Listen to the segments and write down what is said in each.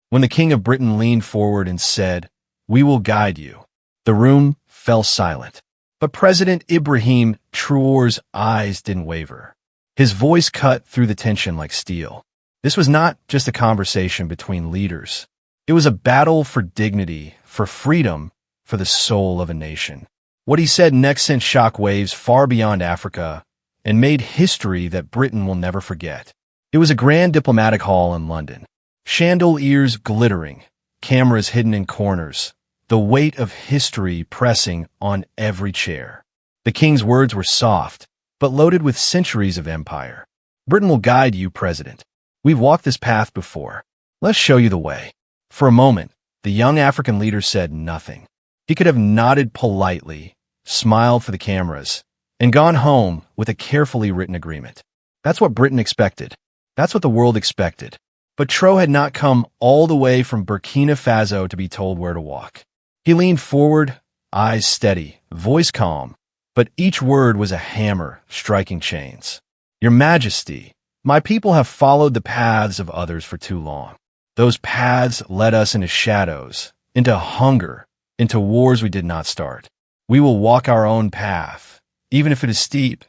When the King of Britain leaned forward and said, "We will guide you," the room fell silent. But President Ibrahim Traoré's eyes didn't waver. His voice cut through the tension like steel. This was not just a conversation between leaders. It was a battle for dignity, for freedom, for the soul of a nation. What he said next sent shock waves far beyond Africa and made history that Britain will never forget. It was a grand diplomatic hall in London. Chandeliers glittering, cameras hidden in corners, the weight of history pressing on every chair. The king's words were soft, but loaded with centuries of empire. "Britain will guide you, President. We've walked this path before. Let's show you the way." For a moment, the young African leader said nothing. He could have nodded politely, smiled for the cameras, and gone home with a carefully written agreement. That's what Britain expected. That's what the world expected. But Traoré had not come all the way from Burkina Faso to be told where to walk. He leaned forward, eyes steady, voice calm, but each word was a hammer striking chains. "Your Majesty, my people have followed the paths of others for too long. Those paths led us into shadows, into hunger, into wars we did not start. We will walk our own path, even if it is steep,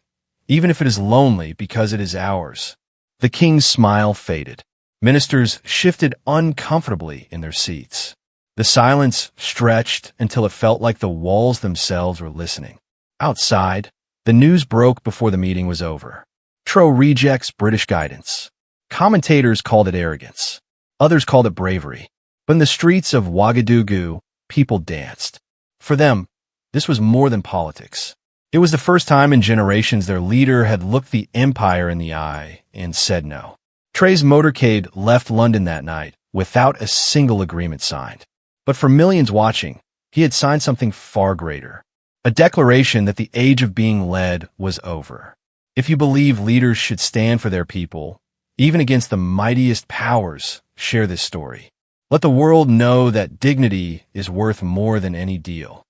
even if it is lonely, because it is ours." The king's smile faded. Ministers shifted uncomfortably in their seats. The silence stretched until it felt like the walls themselves were listening. Outside, the news broke before the meeting was over. Traoré rejects British guidance. Commentators called it arrogance. Others called it bravery. But in the streets of Ouagadougou, people danced. For them, this was more than politics. It was the first time in generations their leader had looked the empire in the eye and said no. Traoré's motorcade left London that night without a single agreement signed. But for millions watching, he had signed something far greater. A declaration that the age of being led was over. If you believe leaders should stand for their people, even against the mightiest powers, share this story. Let the world know that dignity is worth more than any deal.